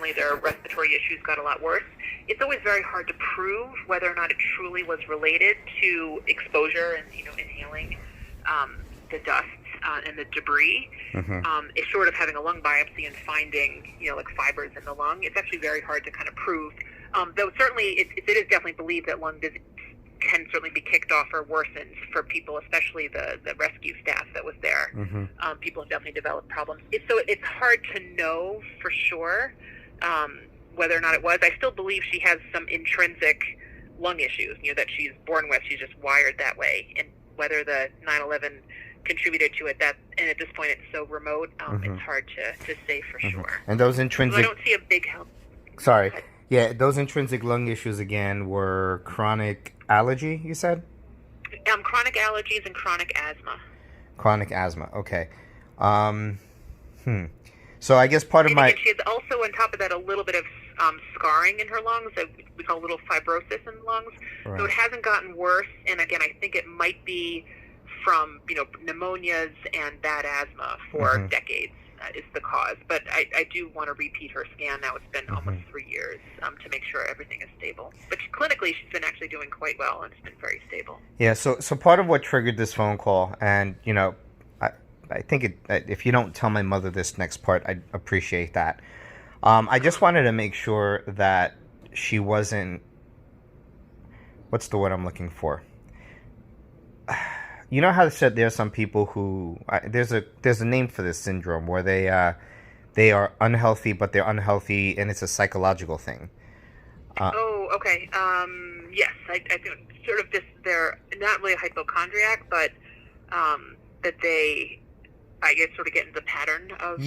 unfortunately their respiratory issues got a lot worse. It's always very hard to prove whether or not it truly was related to exposure and inhaling the dust and the debris. It's short of having a lung biopsy and finding like fibers in the lung. It's actually very hard to kind of prove. Though certainly it is definitely believed that lung disease can certainly be kicked off or worsened for people, especially the rescue staff that was there. People have definitely developed problems. It's hard to know for sure whether or not it was. I still believe she has some intrinsic lung issues, that she's born with. She's just wired that way. And whether the 9/11 contributed to it, and at this point it's so remote, it's hard to say for sure. And those intrinsic... So I don't see a big help. Sorry. Yeah, those intrinsic lung issues, again, were chronic allergy, you said? Chronic allergies and chronic asthma. Chronic asthma, okay. So I guess part of my... She has also, on top of that, a little bit of scarring in her lungs, that we call a little fibrosis in the lungs. Right. So it hasn't gotten worse, and again, I think it might be from, pneumonias and bad asthma for decades. Is the cause, but I do want to repeat her scan now. It's been almost 3 years to make sure everything is stable. But clinically, she's been actually doing quite well, and it's been very stable. Yeah. So part of what triggered this phone call, and I think if you don't tell my mother this next part, I'd appreciate that. I just wanted to make sure that she wasn't. What's the word I'm looking for? You know how they said there are some people who there's a name for this syndrome where they are unhealthy, but they're unhealthy and it's a psychological thing. Okay. Yes, I think sort of just they're not really a hypochondriac, but that they sort of get into the pattern of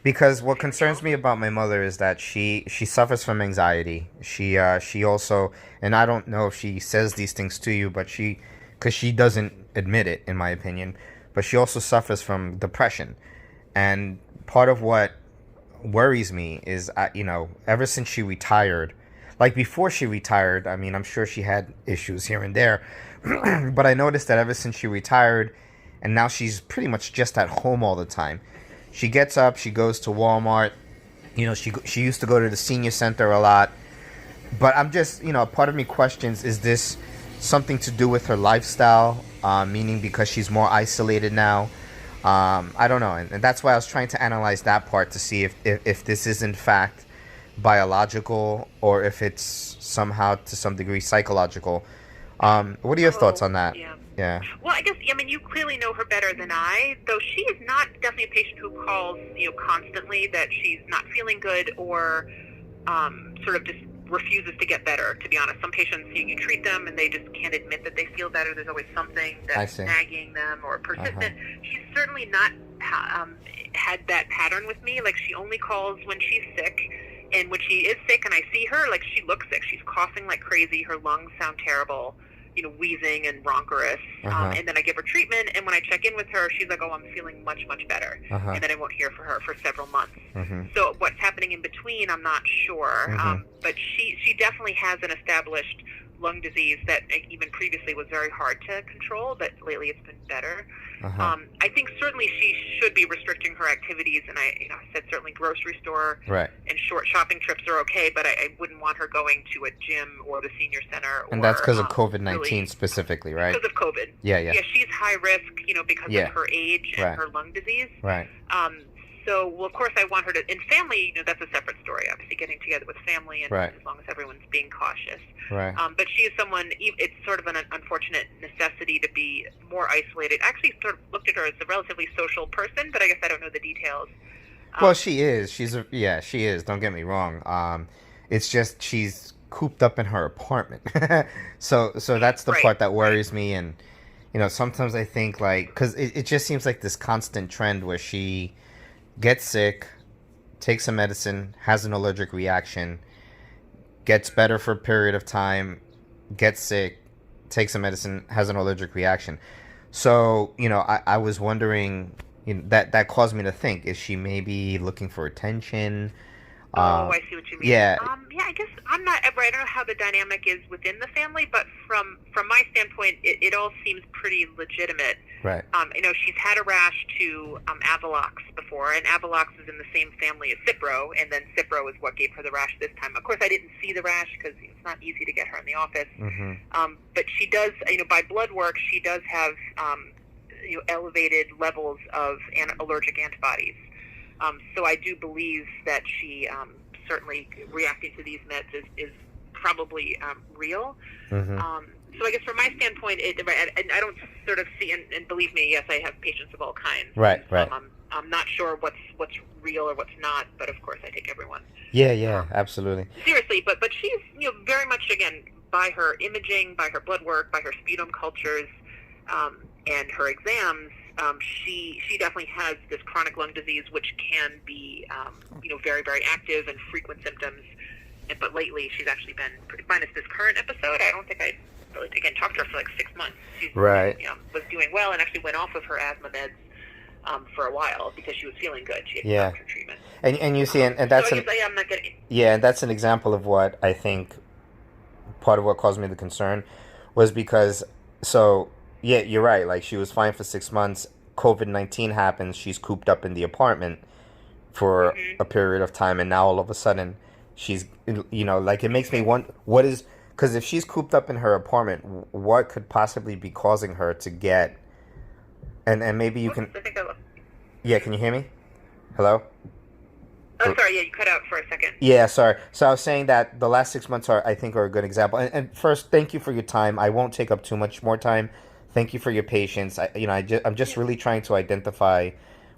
Because what concerns me about my mother is that she suffers from anxiety. She also, and I don't know if she says these things to you, but because she doesn't admit it, in my opinion, but she also suffers from depression. And part of what worries me is, ever since she retired, like before she retired, I mean, I'm sure she had issues here and there, but I noticed that ever since she retired, and now she's pretty much just at home all the time. She gets up, she goes to Walmart, she used to go to the senior center a lot, but I'm just, part of me questions, is this something to do with her lifestyle, meaning because she's more isolated now? I don't know, and that's why I was trying to analyze that part to see if this is in fact biological or if it's somehow to some degree psychological. What are your thoughts on that? Yeah. Well, I guess, you clearly know her better than I, though she is not definitely a patient who calls, constantly that she's not feeling good or sort of just refuses to get better, to be honest. Some patients, you treat them and they just can't admit that they feel better. There's always something that's nagging them or persistent. She's certainly not had that pattern with me. Like, she only calls when she's sick, and when she is sick and I see her, like, she looks sick. She's coughing like crazy. Her lungs sound terrible, wheezing and roncorous. And then I give her treatment, and when I check in with her, she's like, oh, I'm feeling much, much better. And then I won't hear from her for several months. So what's happening in between, I'm not sure. But she definitely has an established lung disease that even previously was very hard to control, but lately it's been better. I think certainly she should be restricting her activities, and I said certainly grocery store and short shopping trips are okay, but I wouldn't want her going to a gym or the senior center. And that's because of COVID-19 specifically, right? Because of COVID. Yeah, she's high risk, because of her age and her lung disease. So, well, of course, I want her to, in family, that's a separate story, obviously, getting together with family, and as long as everyone's being cautious. But she is someone, it's sort of an unfortunate necessity to be more isolated. I actually sort of looked at her as a relatively social person, but I guess I don't know the details. Well, she is. She is. Don't get me wrong. It's just she's cooped up in her apartment. so that's the part that worries me. And, sometimes I think, because it just seems like this constant trend where she gets sick, takes some medicine, has an allergic reaction, gets better for a period of time, gets sick, takes some medicine, has an allergic reaction. So, I was wondering, that caused me to think, is she maybe looking for attention? Oh, I see what you mean. Yeah, Yeah, I guess I'm not. I don't know how the dynamic is within the family, but from my standpoint, it all seems pretty legitimate. right. She's had a rash to Avalox before, and Avalox is in the same family as Cipro, and then Cipro is what gave her the rash this time. Of course, I didn't see the rash because it's not easy to get her in the office. But she does, by blood work, she does have, elevated levels of allergic antibodies. So I do believe that she certainly reacting to these meds is probably real. So I guess from my standpoint, and I don't sort of see, and believe me, yes, I have patients of all kinds. Right. I'm not sure what's real or what's not, but of course I take everyone. Yeah, absolutely. Seriously, but she's very much, again, by her imaging, by her blood work, by her sputum cultures, and her exams, she definitely has this chronic lung disease, which can be very, very active and frequent symptoms. But lately, she's actually been minus this current episode. I don't think I really again talked to her for like 6 months. She was doing well and actually went off of her asthma meds for a while because she was feeling good. She had doctor treatment. And you see, and that's so I'm not getting. Yeah, and that's an example of what I think part of what caused me the concern was because yeah, you're right. Like, she was fine for 6 months. COVID-19 happens. She's cooped up in the apartment for a period of time, and now all of a sudden, she's it makes me wonder what is, because if she's cooped up in her apartment, what could possibly be causing her to get, and maybe you can. Yeah, can you hear me? Hello? Oh, sorry. Yeah, you cut out for a second. Yeah, sorry. So I was saying that the last 6 months I think are a good example. And first, thank you for your time. I won't take up too much more time. Thank you for your patience. I'm just really trying to identify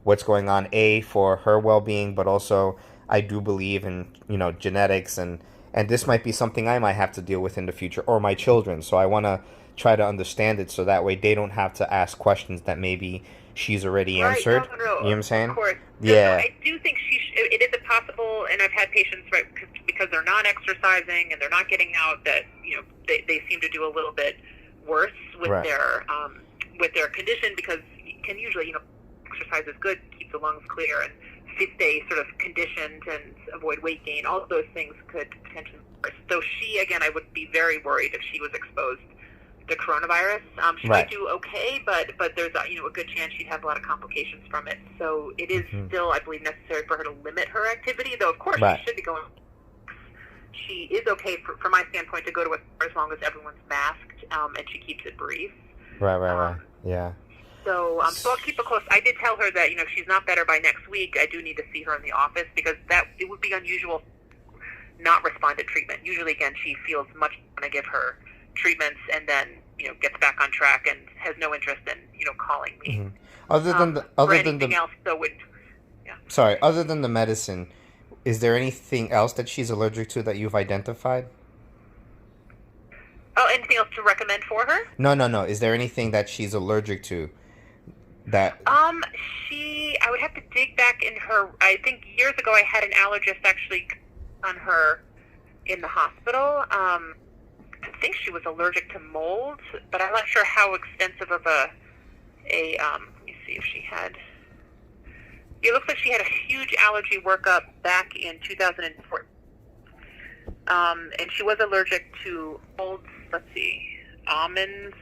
what's going on, for her well-being, but also I do believe in, genetics, and this might be something I might have to deal with in the future, or my children. So I want to try to understand it so that way they don't have to ask questions that maybe she's already answered. No. You know what I'm saying? Of course. Yeah. No, I do think it is possible, and I've had patients, right, because they're not exercising and they're not getting out, that they seem to do a little bit worse with their condition, because you can usually exercise is good, keep the lungs clear, and stay sort of conditioned and avoid weight gain. All of those things could potentially be worse. So I would be very worried if she was exposed to coronavirus. She might do okay, but there's a good chance she'd have a lot of complications from it. So it is still, I believe, necessary for her to limit her activity, though of course she should be going. She is okay from my standpoint to go to a store as long as everyone's masked, and she keeps it brief. Right. Yeah. So I'll keep a close. I did tell her that if she's not better by next week, I do need to see her in the office, because it would be unusual not respond to treatment. Usually, again, she feels much when I give her treatments, and then gets back on track and has no interest in calling me. Other than anything else, Sorry, other than the medicine, is there anything else that she's allergic to that you've identified? Oh, anything else to recommend for her? No. Is there anything that she's allergic to? That I would have to dig back in her. I think years ago I had an allergist actually on her in the hospital. I think she was allergic to mold, but I'm not sure how extensive of a let me see if she had. It looks like she had a huge allergy workup back in 2004. And she was allergic to molds, almonds,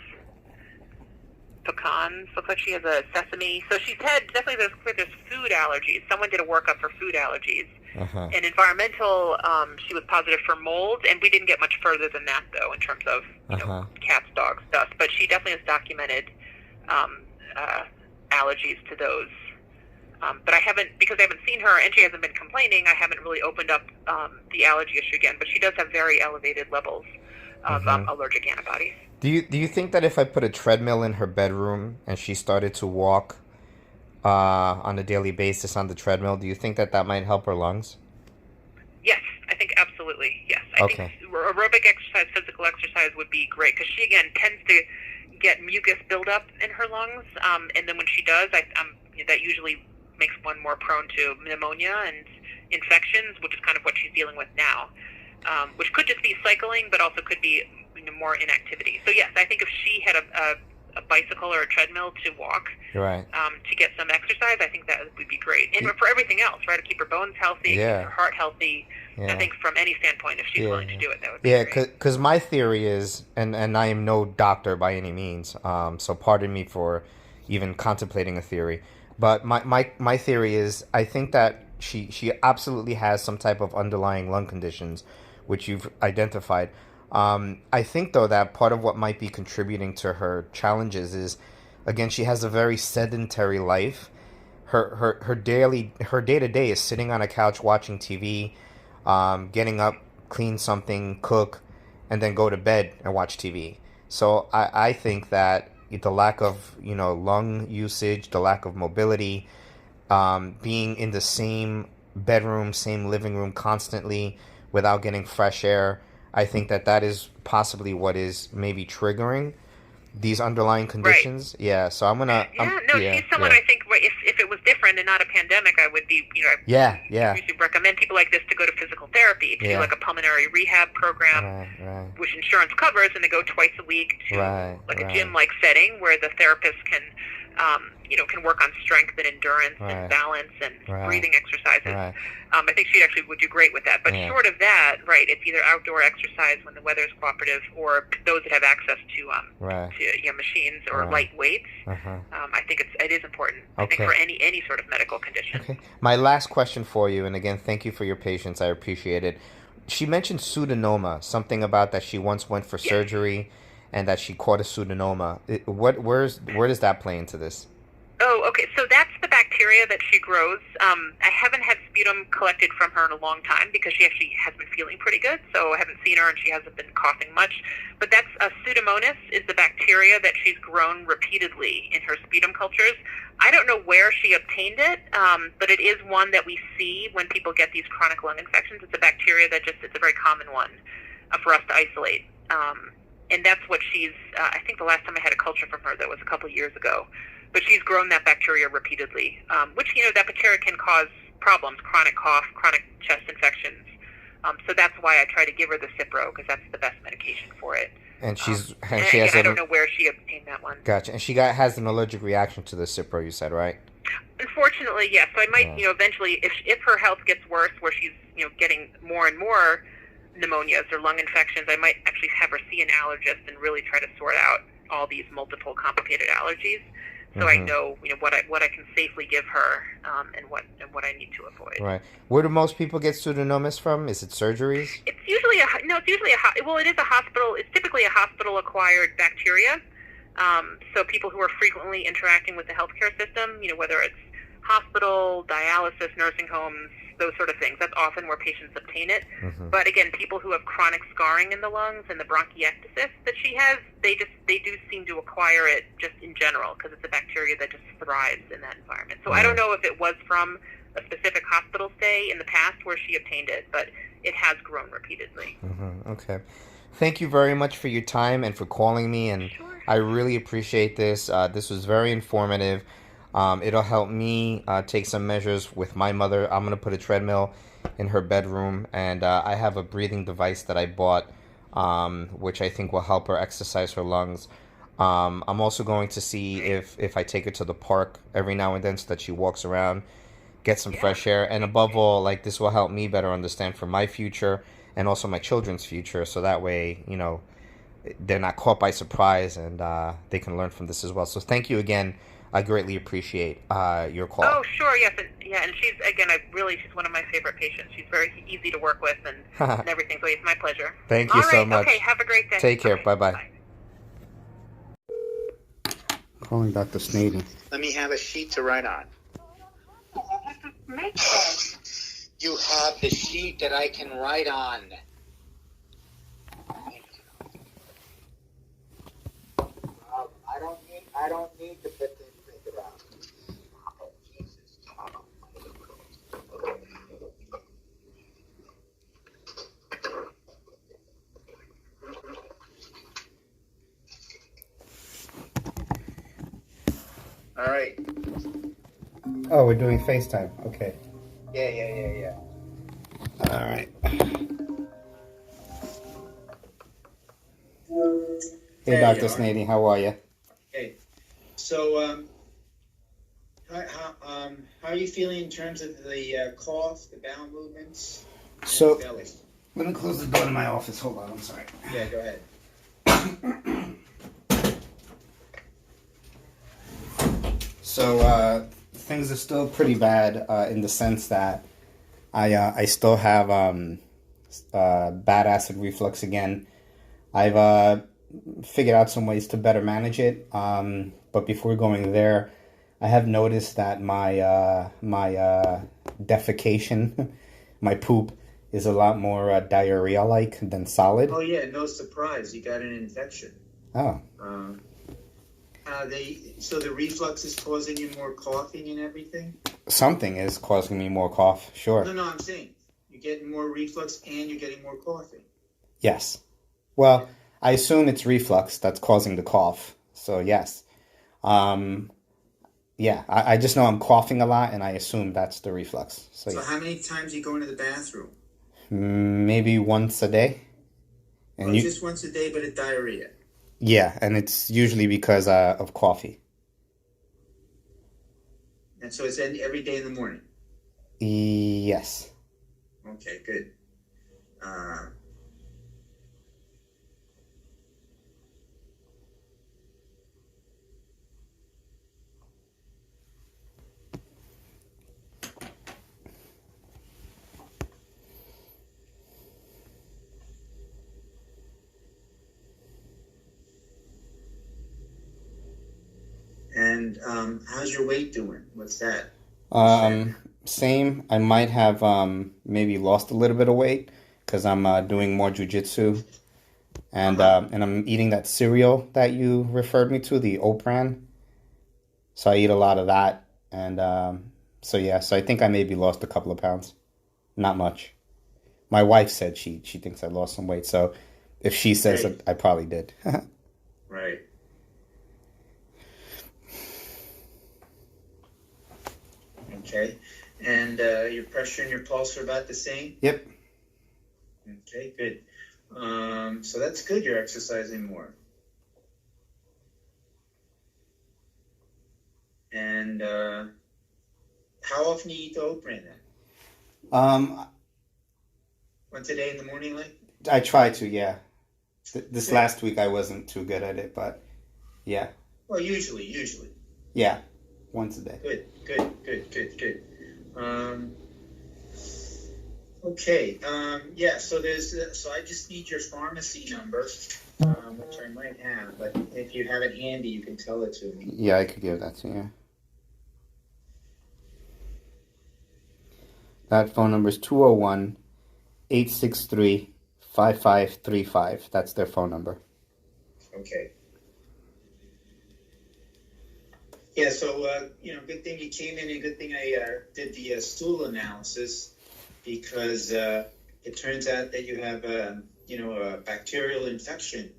pecans. Looks like she has a sesame. So she's had, definitely there's food allergies. Someone did a workup for food allergies. And environmental, she was positive for mold, and we didn't get much further than that, though, in terms of cats, dogs, dust. But she definitely has documented allergies to those. But I haven't, because I haven't seen her and she hasn't been complaining, I haven't really opened up the allergy issue again. But she does have very elevated levels of allergic antibodies. Do you think that if I put a treadmill in her bedroom and she started to walk on a daily basis on the treadmill, do you think that might help her lungs? Yes, I think absolutely. Yes, I think aerobic exercise, physical exercise would be great, because she again tends to get mucus buildup in her lungs, and then when she does, that usually makes one more prone to pneumonia and infections, which is kind of what she's dealing with now, which could just be cycling, but also could be more inactivity. So yes, I think if she had a bicycle or a treadmill to walk, Right. to get some exercise, I think that would be great. And for everything else, right, to keep her bones healthy, keep her heart healthy. I think from any standpoint, if she's willing to do it, that would be great. Yeah, because my theory is, and I am no doctor by any means, so pardon me for even contemplating a theory, but my theory is, I think that she absolutely has some type of underlying lung conditions, which you've identified. I think, though, that part of what might be contributing to her challenges is, again, she has a very sedentary life. Her day to day is sitting on a couch watching TV, getting up, clean something, cook, and then go to bed and watch TV. So I think that the lack of lung usage, the lack of mobility, being in the same bedroom, same living room constantly without getting fresh air, I think that is possibly what is maybe triggering these underlying conditions. Right. Yeah, so I'm gonna. She's someone I think if it was different and not a pandemic, I would be. I usually recommend people like this to go to physical therapy to do like a pulmonary rehab program, which insurance covers, and they go twice a week to a gym-like setting where the therapist can. Can work on strength and endurance and balance and breathing exercises. I think she actually would do great with that. But short of that, it's either outdoor exercise when the weather is cooperative, or those that have access to machines or light weights. I think it is important. I think for any sort of medical condition. Okay. My last question for you, and again, thank you for your patience. I appreciate it. She mentioned pseudomonoma, something about that she once went for surgery, and that she caught a pseudomonoma. Where does that play into this? Oh, okay. So that's the bacteria that she grows. I haven't had sputum collected from her in a long time because she actually has been feeling pretty good. So I haven't seen her and she hasn't been coughing much. But that's Pseudomonas is the bacteria that she's grown repeatedly in her sputum cultures. I don't know where she obtained it, but it is one that we see when people get these chronic lung infections. It's a bacteria that it's a very common one for us to isolate. And that's what she's, I think the last time I had a culture from her, that was a couple years ago. But she's grown that bacteria repeatedly, which, that bacteria can cause problems, chronic cough, chronic chest infections. So that's why I try to give her the Cipro, because that's the best medication for it. And she has. I don't know where she obtained that one. Gotcha. And she has an allergic reaction to the Cipro, you said, right? Unfortunately, yes. So I might, eventually, if her health gets worse, where she's, getting more and more pneumonias or lung infections, I might actually have her see an allergist and really try to sort out all these multiple complicated allergies. So I know, what I can safely give her, and what I need to avoid. Right. Where do most people get pseudomonas from? Is it surgeries? It's usually it is a hospital. It's typically a hospital-acquired bacteria. So people who are frequently interacting with the healthcare system, whether it's hospital, dialysis, nursing homes, those sort of things. That's often where patients obtain it. But again, people who have chronic scarring in the lungs and the bronchiectasis that she has, they do seem to acquire it just in general because it's a bacteria that just thrives in that environment. So I don't know if it was from a specific hospital stay in the past where she obtained it, but it has grown repeatedly. Okay. Thank you very much for your time and for calling me, and I really appreciate this. This was very informative. It'll help me take some measures with my mother. I'm going to put a treadmill in her bedroom, and I have a breathing device that I bought, which I think will help her exercise her lungs. I'm also going to see if I take her to the park every now and then so that she walks around, gets some fresh air, and above all, this will help me better understand for my future and also my children's future, so that way, they're not caught by surprise, and they can learn from this as well. So thank you again. I greatly appreciate your call. Oh, sure, yes. And she's one of my favorite patients. She's very easy to work with and everything, so it's my pleasure. Thank you so much. Okay, have a great day. Take care. Bye-bye. Bye. Calling Dr. Snady. Let me have a sheet to write on. You have the sheet that I can write on. I don't need to put this thing around. Oh, Jesus. All right. Oh, we're doing FaceTime. Okay. Yeah. All right. Hey, Dr. Snady, how are you? Hey, So, how are you feeling in terms of the cough, the bowel movements, and So the belly? let me close the door to my office. Hold on, I'm sorry. Yeah, go ahead. So things are still pretty bad in the sense that I still have bad acid reflux again. I've figured out some ways to better manage it. But before going there, I have noticed that my defecation, my poop, is a lot more diarrhea-like than solid. Oh yeah, no surprise, you got an infection. Oh, So the reflux is causing you more coughing and everything? something is causing me more cough. Sure. No, I'm saying you're getting more reflux and you're getting more coughing. Yes. Well, I assume it's reflux that's causing the cough. So yes. Yeah, I just know I'm coughing a lot, and I assume that's the reflux. So So yeah. how many times you go into the bathroom? Maybe once a day. And Oh, you, just once a day, but a diarrhea. yeah, and it's usually because of coffee. And so it's every day in the morning. Yes. Okay, good. And how's your weight doing? What's that? Same. I might have maybe lost a little bit of weight because I'm doing more jujitsu, and I'm eating that cereal that you referred me to, the Opran. So I eat a lot of that, and so yeah. So I think I maybe lost a couple of pounds. Not much. My wife said she thinks I lost some weight. So if she says Great. it, I probably did. Right. Okay. And your pressure and your pulse are about the same? Yep. Okay, good. So that's good. You're exercising more. And how often do you eat the oat bran then? Um, Once a day in the morning, like? I try to, yeah. This Good. last week I wasn't too good at it, but yeah, Well, usually. yeah, once a day. Good. Okay. Yeah. So so I just need your pharmacy number, which I might have, but if you have it handy, you can tell it to me. Yeah, I could give that to you. That phone number is 201-863-5535. That's their phone number. Okay. Yeah. So good thing you came in, and good thing I did the stool analysis, because it turns out that you have a bacterial infection,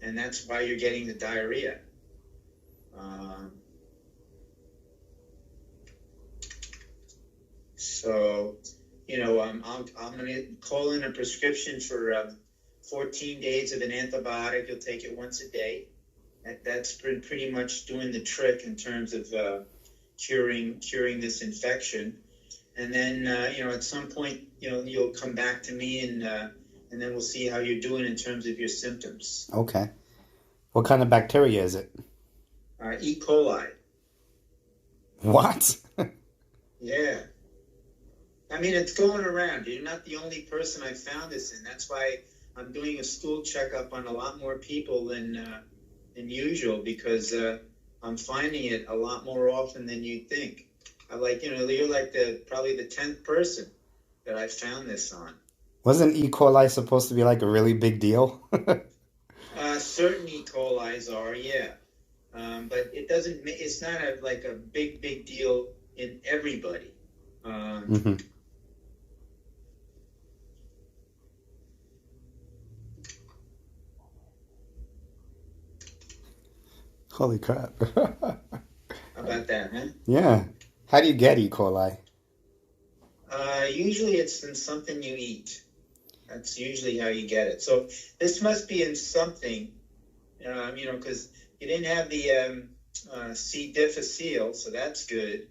and that's why you're getting the diarrhea. So, I'm going to call in a prescription for 14 days of an antibiotic. You'll take it once a day. That's been pretty much doing the trick in terms of curing this infection. And then, at some point, you'll come back to me, and then we'll see how you're doing in terms of your symptoms. Okay. What kind of bacteria is it? E. coli. What? Yeah. I mean, it's going around. You're not the only person I found this in. That's why I'm doing a stool checkup on a lot more people than usual, because I'm finding it a lot more often than you'd think. You're like probably the 10th person that I found this on. Wasn't E. coli supposed to be like a really big deal? Certain E. coli's are, yeah. But it doesn't. It's not a big deal in everybody. Mm-hmm. Holy crap. How about that, huh? Yeah. How do you get E. coli? Usually it's in something you eat. That's usually how you get it. So this must be in something, because you didn't have the C. difficile, so that's good.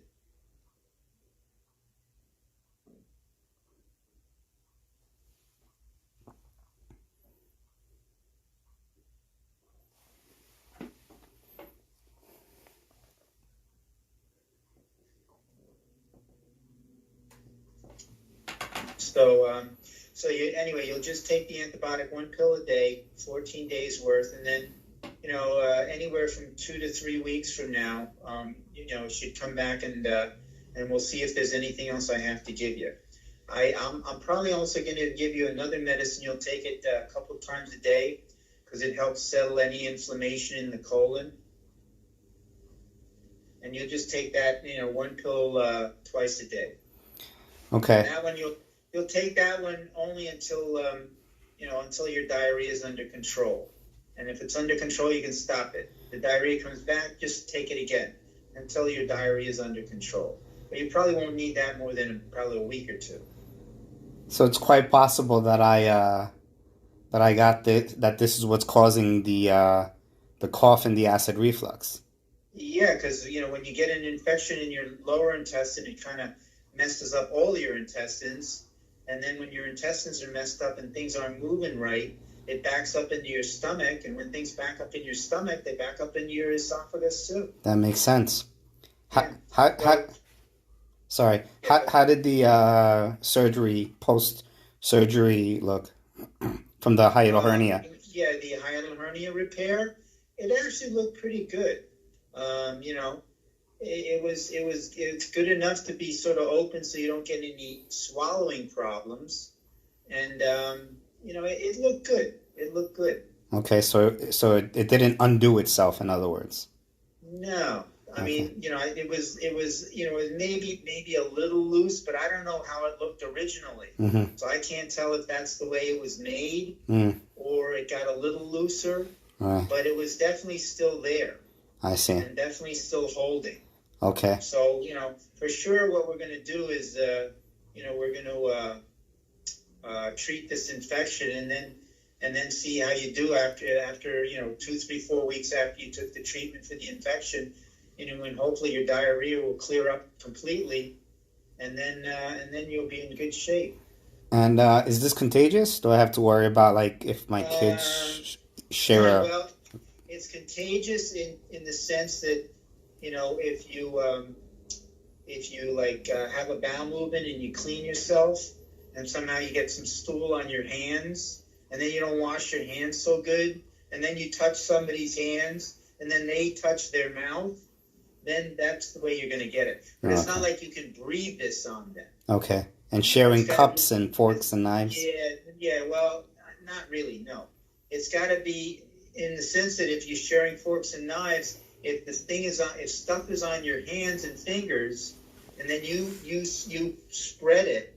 So, you'll just take the antibiotic 1 pill a day, 14 days worth, and then, anywhere from 2 to 3 weeks from now, it should come back and we'll see if there's anything else I have to give you. I'm probably also going to give you another medicine. You'll take it a couple of times a day because it helps settle any inflammation in the colon. And you'll just take that, 1 pill twice a day. Okay. And that one you'll take that one only until your diarrhea is under control. And if it's under control, you can stop it. The diarrhea comes back, just take it again until your diarrhea is under control. But you probably won't need that more than probably a week or two. So it's quite possible that I got that this is what's causing the cough and the acid reflux. Yeah, because when you get an infection in your lower intestine, it kind of messes up all your intestines. And then when your intestines are messed up and things aren't moving right, it backs up into your stomach. And when things back up in your stomach, they back up into your esophagus too. That makes sense. Yeah. How did the post-surgery look from the hiatal hernia? Yeah, the hiatal hernia repair, it actually looked pretty good. It's good enough to be sort of open so you don't get any swallowing problems, and it looked good. It looked good. Okay, so it didn't undo itself, in other words. No, I Okay. mean, it was maybe a little loose, but I don't know how it looked originally. Mm-hmm. So I can't tell if that's the way it was made or it got a little looser. Right. But it was definitely still there. I see. And definitely still holding. Okay. So, for sure what we're going to do is, we're going to treat this infection and then see how you do after 2, 3, 4 weeks after you took the treatment for the infection, and hopefully your diarrhea will clear up completely, and then you'll be in good shape. And is this contagious? Do I have to worry about if my kids share a... Well, it's contagious in the sense that, if you have a bowel movement and you clean yourself and somehow you get some stool on your hands and then you don't wash your hands so good and then you touch somebody's hands and then they touch their mouth, then that's the way you're going to get it. But it's not like you can breathe this on them. Okay. And sharing cups and forks and knives? Yeah, well, not really, no. It's got to be in the sense that if you're sharing forks and knives, if stuff is on your hands and fingers, and then you spread it,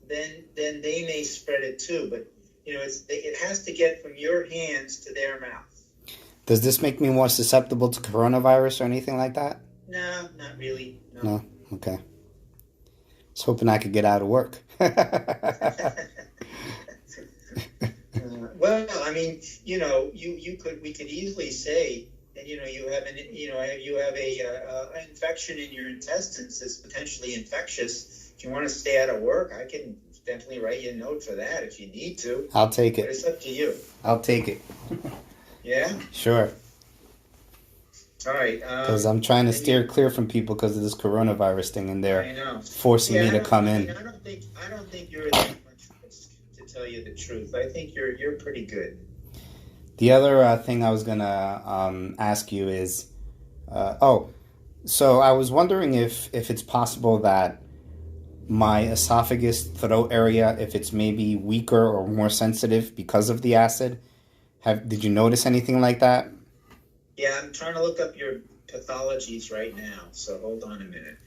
then they may spread it too. But it has to get from your hands to their mouth. Does this make me more susceptible to coronavirus or anything like that? No, not really. No? Okay. I was hoping I could get out of work. Well, I mean, we could easily say that you have an infection in your intestines that's potentially infectious. If you want to stay out of work, I can definitely write you a note for that if you need to. I'll take it. But it's up to you. I'll take it. Yeah? Sure. All right. Because I'm trying to steer clear from people because of this coronavirus thing, and they're forcing me to come in. I don't think you're that much risk, to tell you the truth. I think you're pretty good. The other thing I was gonna ask you is, so I was wondering if it's possible that my esophagus, throat area, if it's maybe weaker or more sensitive because of the acid. Did you notice anything like that? Yeah, I'm trying to look up your pathologies right now, so hold on a minute.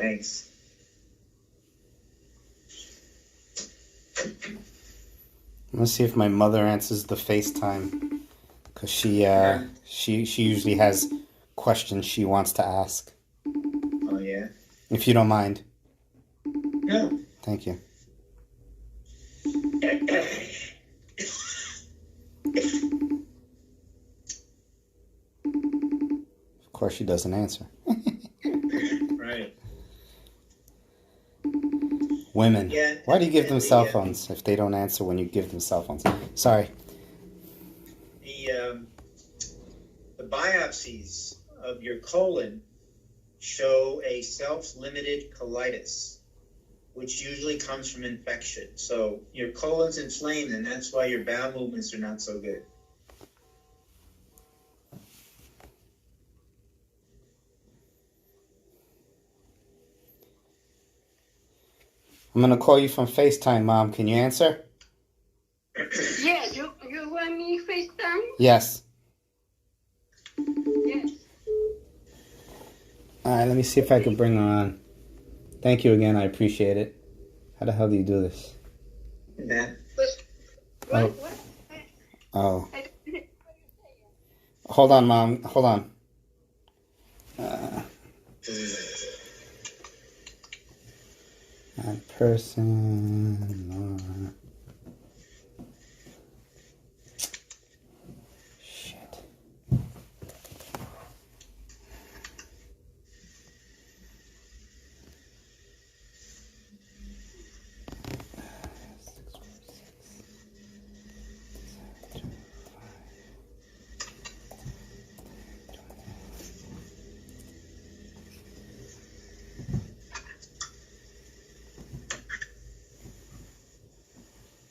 Thanks. Let's see if my mother answers the FaceTime, because she usually has questions she wants to ask. Oh, yeah? If you don't mind. No. Thank you. Of course she doesn't answer. Right. Women. Yeah, Why do you give them and cell phones if they don't answer when you give them cell phones? Sorry. The biopsies of your colon show a self-limited colitis, which usually comes from infection. So your colon's inflamed, and that's why your bowel movements are not so good. I'm going to call you from FaceTime, Mom. Can you answer? Yeah, you want me FaceTime? Yes. Yes. All right, let me see if I can bring her on. Thank you again. I appreciate it. How the hell do you do this? Yeah. What? Oh. Hold on, Mom. Hold on. Person. Shit.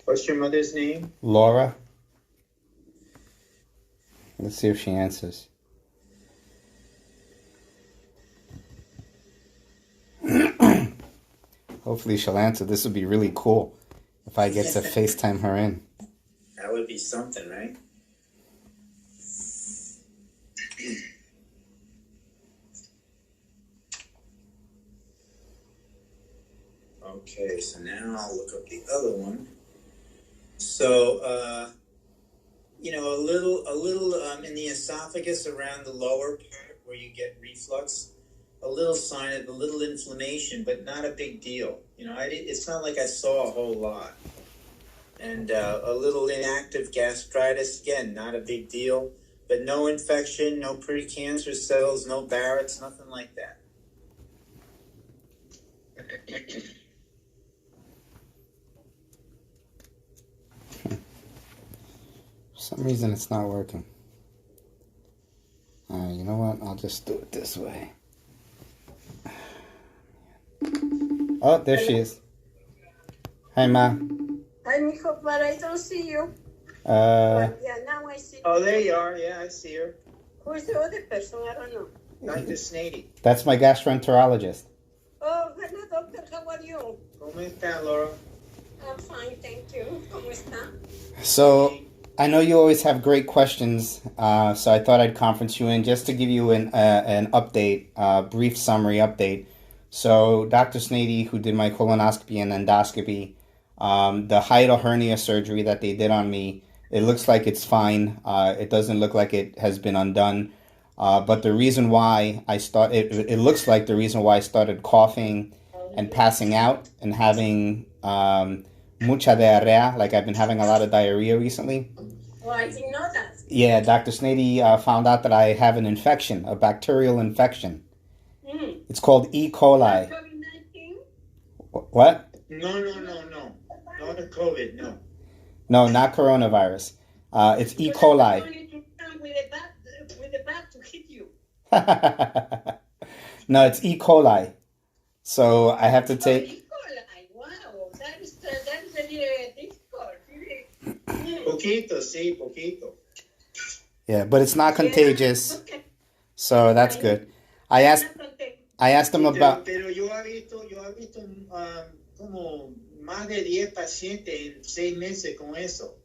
What's your mother's name? Laura. Let's see if she answers. Hopefully she'll answer. This would be really cool if I get to FaceTime her in. That would be something, right? Okay, so now I'll look up the other one. So, a little in the esophagus around the lower part where you get reflux, a little sign of a little inflammation, but not a big deal. It's not like I saw a whole lot. And a little inactive gastritis, again, not a big deal, but no infection, no precancer cells, no Barrett's, nothing like that. For some reason it's not working. Alright, you know what? I'll just do it this way. Oh, there she is. Hi, Ma. Hi, mijo, but I don't see you. Uh, Yeah, now I see. Oh, there you are. Yeah, I see her. Who is the other person? I don't know. Dr. Snady. that's my gastroenterologist. Oh, hello, doctor. How are you? ¿Cómo está, Laura? I'm fine, thank you. ¿Cómo está? So, I know you always have great questions, so I thought I'd conference you in just to give you an update, brief summary update. So, Dr. Snady, who did my colonoscopy and endoscopy, the hiatal hernia surgery that they did on me, it looks like it's fine. It doesn't look like it has been undone. But the reason why it looks like the reason why I started coughing and passing out and having mucha diarrhea, like I've been having a lot of diarrhea recently. Oh, I didn't know that. Yeah, Dr. Snady found out that I have an infection, a bacterial infection. It's called E. coli. COVID-19? What? No. Not a COVID, no. No, not coronavirus. It's E. coli. With a bat to hit you. No, it's E. coli. So I have to take. E. coli. Wow, that is really difficult. Poquito, sí, poquito. Yeah, but it's not contagious, Okay. so that's good. I asked them about. Pero yo he visto como más de 10 pacientes en 6 meses con eso,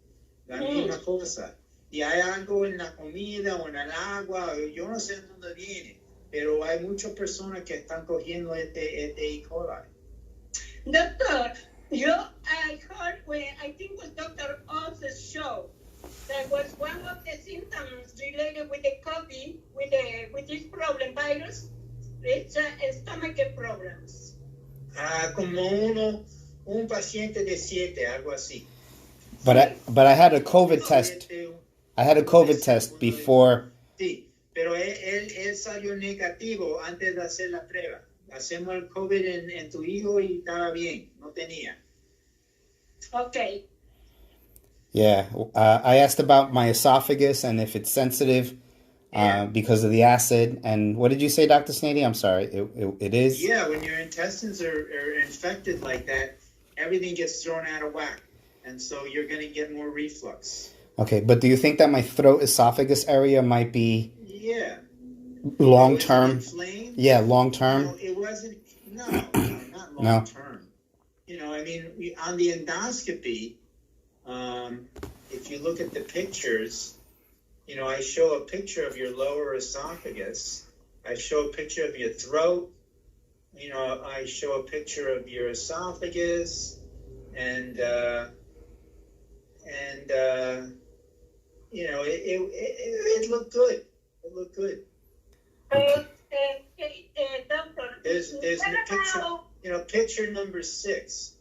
la misma cosa. Y hay algo en la comida o en el agua, yo no sé de dónde viene. pero hay muchas personas que están cogiendo este E. coli. Doctor, I heard when I think it was Dr. O's show that was one of the symptoms related with the COVID, with this problem virus, it's stomach problems. Como un paciente de 7, algo así. But I had a COVID test. I had a COVID test before. Sí, pero él salió negativo antes de hacer la prueba. Hacemos el COVID en tu hijo y estaba bien, no tenía. Okay. Yeah, I asked about my esophagus and if it's sensitive because of the acid. And what did you say, Dr. Snady? I'm sorry. It is? Yeah, when your intestines are infected like that, everything gets thrown out of whack. And so you're going to get more reflux. Okay, but do you think that my throat esophagus area might be long term? Yeah, long term. No, it wasn't. No, not long term. You know, I mean, on the endoscopy, if you look at the pictures, you know, I show a picture of your lower esophagus. I show a picture of your throat. You know, I show a picture of your esophagus, and you know, it looked good. It looked good. Doctor, There's a picture, you know, picture number 6.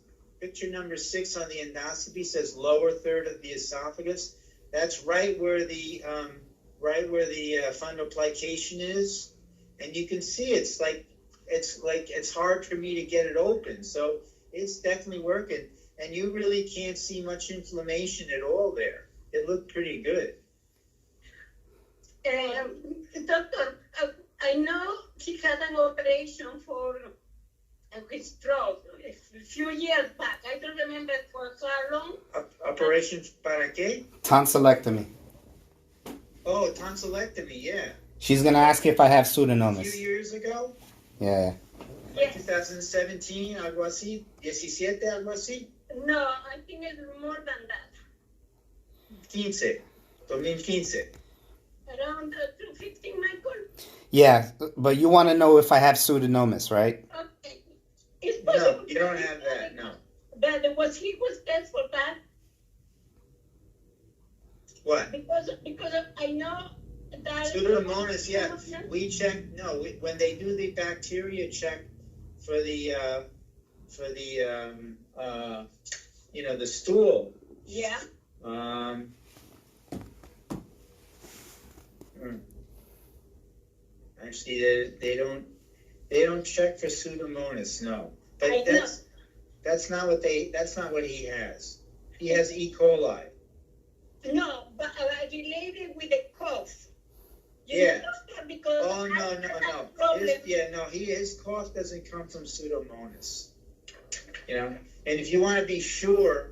Picture number 6 on the endoscopy says lower third of the esophagus. That's right where the fundoplication is, and you can see it's hard for me to get it open. So it's definitely working, and you really can't see much inflammation at all there. It looked pretty good. Doctor, I know he had an operation for his throat a few years back. I don't remember for how long. Operation para qué? Tonsillectomy. Oh, tonsillectomy, yeah. She's going to ask if I have A pseudomonas. few years ago? Yeah. Like 2017, algo así? 17, algo así? No, I think it's more than that. 2015. Around 215, Michael? Yeah, but you want to know if I have pseudomonas, right? Okay. It's possible. No, you don't have that, no. But was tested for that? What? Because I know that... Pseudomonas, yeah. We check, when they do the bacteria check for the you know, the stool. Yeah. Actually, they don't check for Pseudomonas, no. But that's not what he has. He has E. coli. No, but related with the cough. Yeah. Because no. His cough doesn't come from Pseudomonas. You know, and if you want to be sure,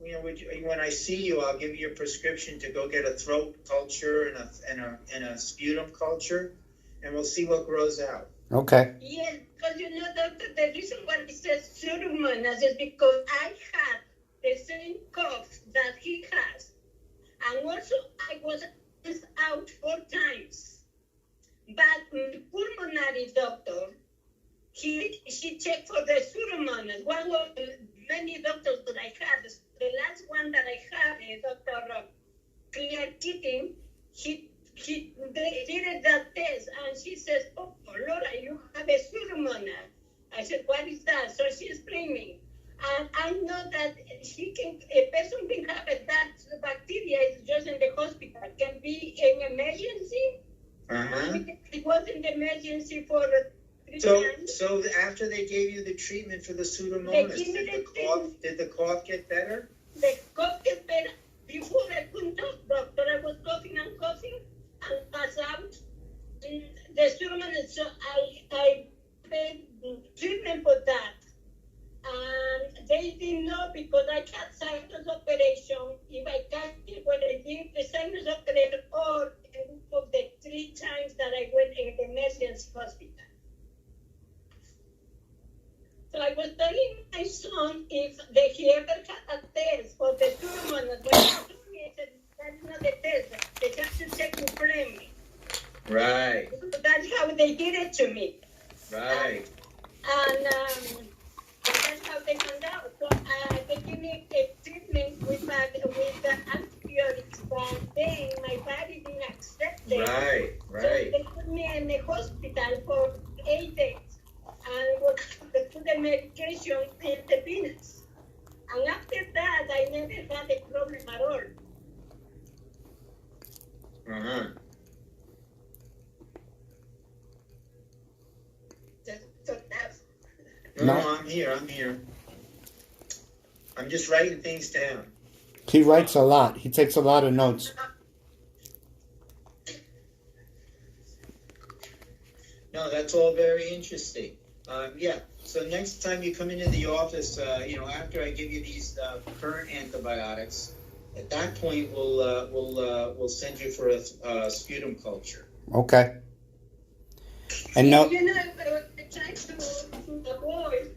you know, when I see you, I'll give you a prescription to go get a throat culture and a sputum culture, and we'll see what grows out. Okay. Yes, because you know, doctor, the reason why it says Pseudomonas is because I had the same cough that he has, and also I was out 4 times. But the pulmonary doctor, she checked for the Pseudomonas. One of the many doctors that I had, the last one that I had, Dr. Clear Keating, they did that test, and she says, "Oh, Laura, you have a Pseudomonas." I said, "What is that?" So she explained me. And I know that a person can have that bacteria is just in the hospital. It can be an emergency. Uh-huh. It was in the emergency for 3 times. So after they gave you the treatment for the Pseudomonas, did the cough get better? The cough gets better. Before I couldn't talk, doctor, I was coughing and pass out. The Pseudomonas, so I paid treatment for that. And they didn't know because I had sinus operation. If I can't when I did the sinus operation or of the 3 times that I went in the emergency hospital. So I was telling my son if he ever had a test for the Pseudomonas. When he told me, I said, that's not the test. They have to check the premium. Right. That that's how they did it to me. Right. And that's how they found out. So they give me a treatment with antibiotics, but then my body didn't accept it. Right. So Right. they put me in the hospital for 8 days and they put the medication in the venous. And after that, I never had a problem at all. Uh-huh. So that's No, No. I'm here. I'm just writing things down. He writes a lot. He takes a lot of notes. No, that's all very interesting. Yeah. So next time you come into the office, after I give you these current antibiotics, at that point we'll send you for a sputum culture. Okay. And no, try to avoid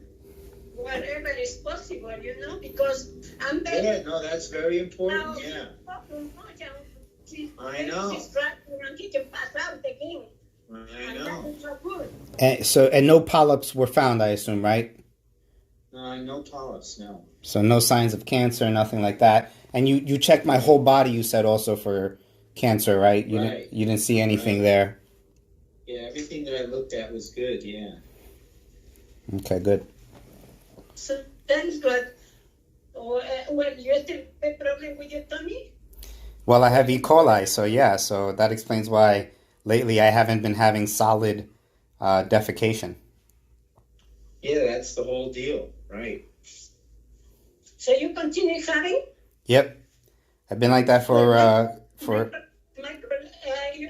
whatever is possible, because I'm very. Yeah. No, that's very Now, important. he's Yeah. talking much, and I know. He's fractured and he can pass out again. I And know. that is not good. and no polyps were found, I assume, right? No polyps. No. So no signs of cancer, nothing like that. And you checked my whole body. You said also for cancer, right? Right. You didn't see anything Right. there. Yeah. Everything that I looked at was good. Yeah. Okay, good. So that is good. Well, you still have a problem with your tummy? Well, I have E. coli, so yeah. So that explains why lately I haven't been having solid defecation. Yeah. That's the whole deal. Right. So you continue having? Yep. I've been like that for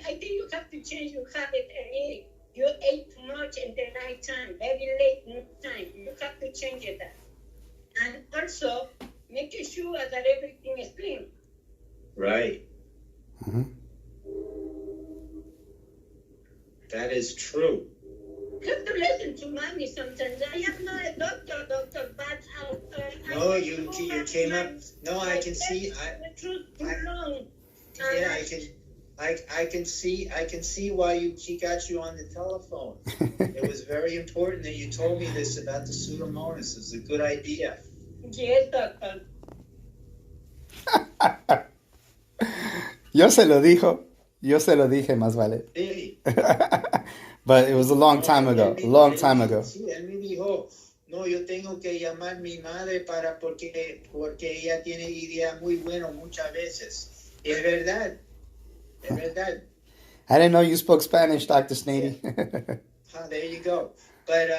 I think you have to change your habit and eat. You ate too much in the night time, very late night time. You have to change it. And also, make sure that everything is clean. Right. Mhm. That is true. You have to listen to mommy sometimes. I am not a doctor, but No, you came up. No, I can see. The truth too long. Yeah, I can see why she got you on the telephone. It was very important that you told me this about the Pseudomonas. It's a good idea. Yes, doctor. Yo se lo dije, más vale. Sí. But it was a long time ago. A long time ago. Sí, él me dijo, no, yo tengo que llamar a mi madre porque ella tiene ideas muy buenas muchas veces. Y es verdad. Es verdad. I didn't know you spoke Spanish, Dr. Snady. There you go. But,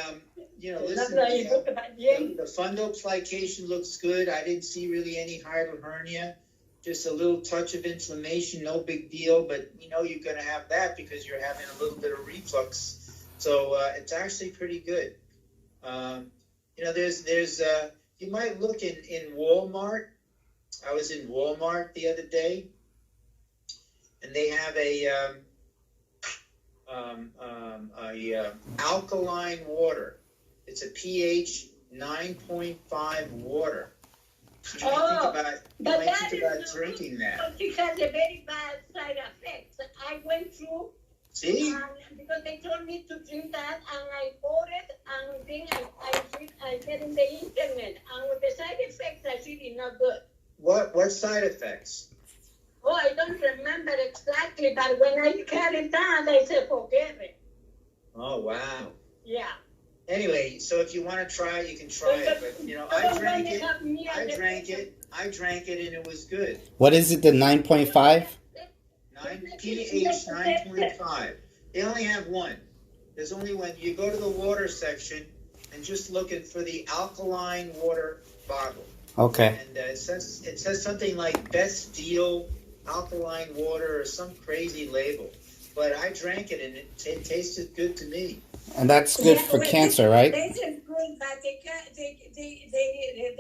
listen, the fundoplication looks good. I didn't see really any hiatal hernia. Just a little touch of inflammation, no big deal. But, you're going to have that because you're having a little bit of reflux. So it's actually pretty good. There's you might look in Walmart. I was in Walmart the other day. And they have a alkaline water. It's a pH 9.5 water. You might think about drinking that. It has a very bad side effect. I went through. See? Because they told me to drink that, and I bought it, and then I get in the internet, and with the side effects are really not good. What side effects? Oh, I don't remember exactly, but when I got it done, I said, forget it. Oh, wow. Yeah. Anyway, so if you want to try it, you can try it. But, I drank it, and it was good. What is it, the 9.5? pH 9.5. They only have one. There's only one. You go to the water section and just look for the alkaline water bottle. Okay. And it says something like best deal alkaline water or some crazy label. But I drank it and it tasted good to me. And that's good for cancer, right? This is good, but the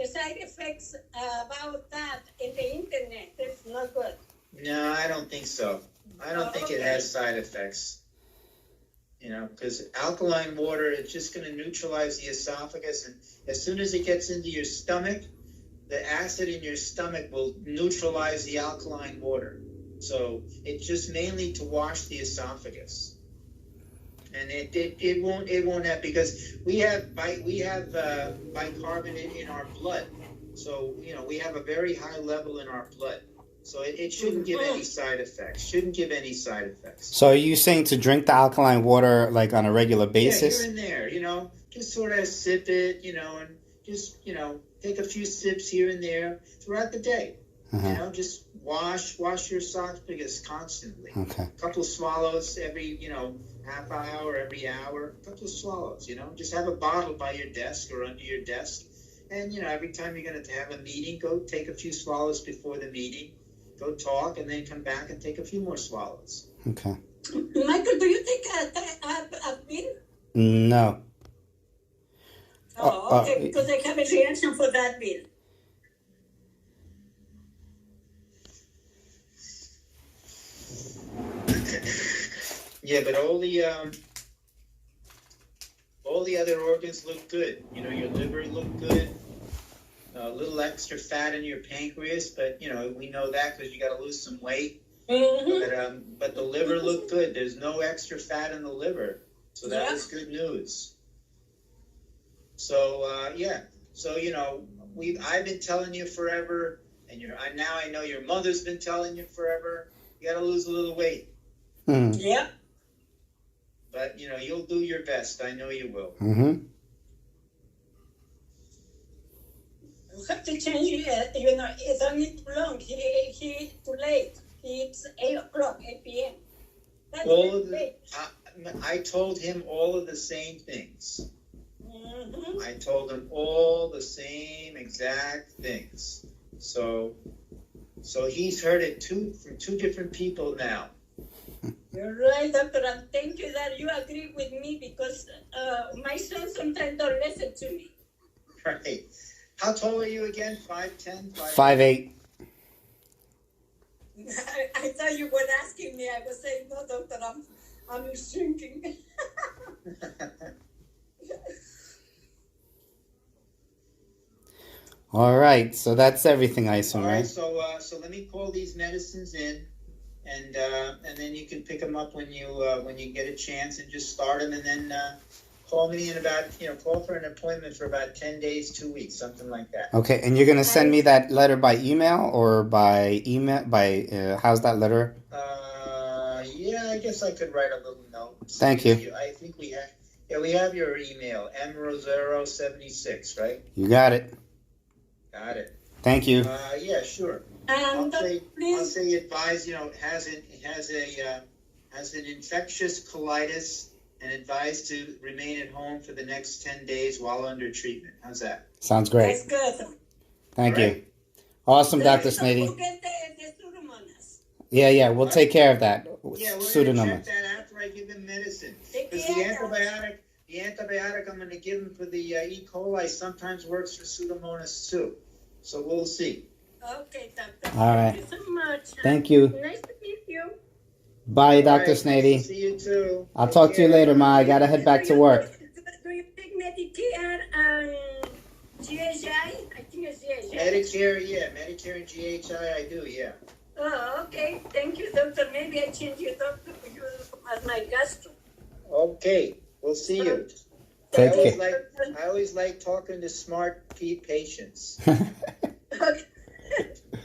side effects about that in the internet is not good. No, I don't think so. I don't think it has side effects. Because alkaline water, it's just going to neutralize the esophagus. And as soon as it gets into your stomach, the acid in your stomach will neutralize the alkaline water. So it's just mainly to wash the esophagus. And it won't have, because we have bicarbonate in our blood, so we have a very high level in our blood, so it shouldn't give any side effects. So are you saying to drink the alkaline water like on a regular basis? Yeah, here and there, just sort of sip it, and just take a few sips here and there throughout the day. Just wash your esophagus constantly. Okay. A couple of swallows every, half hour, every hour, a couple of swallows, just have a bottle by your desk or under your desk. And, every time you're going to have a meeting, go take a few swallows before the meeting, go talk, and then come back and take a few more swallows. Okay. Michael, do you take a pill? No. Oh, okay, because I have a reaction for that pill. Yeah, but all the other organs look good. Your liver looked good. A little extra fat in your pancreas, but we know that because you got to lose some weight. But the liver looked good. There's no extra fat in the liver, so that was good news. So so I've been telling you forever, and now I know your mother's been telling you forever. You got to lose a little weight. Yeah. But you'll do your best. I know you will. Mm-hmm. You have to change it. It's only too long. He too late. It's 8 p.m. That's late. I told him all of the same things. Mm-hmm. I told him all the same exact things. So he's heard it from two different people now. You're right, doctor, and thank you that you agree with me, because my son sometimes don't listen to me. Right. How tall are you again? 5'10"? 5'8". I thought you were asking me. I was saying, no, doctor, I'm shrinking. All right, so that's everything, I assume, All right. right? So let me call these medicines in, and then you can pick them up when you get a chance, and just start them, and then call me in about call for an appointment for about 10 days, 2 weeks, something like that. Okay, and you're gonna send me that letter by email or by email how's that letter? Yeah, I guess I could write a little note. Thank you. I think we have your email, mrosero76, right? You got it. Got it. Thank you. Yeah, sure. And I'll say advise, has an infectious colitis, and advised to remain at home for the next 10 days while under treatment. How's that? Sounds great. that's good. Thank All you. right. Awesome, Dr. Don't Snady. forget the Pseudomonas. Yeah, we'll take care of that. Yeah, we're going to Pseudomonas. check that after I give him medicine. Take Because care. the antibiotic I'm going to give him for the E. coli sometimes works for Pseudomonas too. So we'll see. Okay, doctor. All right. Thank you so much. Thank you. Nice to meet you. Bye, All Dr. right, Snady. nice to see you too. I'll Take talk to you care. later, Ma. I gotta head back to work. Do you take Medicare and GHI? I think it's GHI. Medicare and GHI, I do, yeah. Oh, okay. Thank you, doctor. Maybe I change your doctor for you as my gastro. Okay, we'll see you. Take I care. always like talking to smart patients. Okay.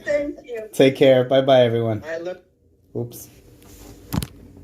Thank you. Take care. Bye, everyone. I look. Oops.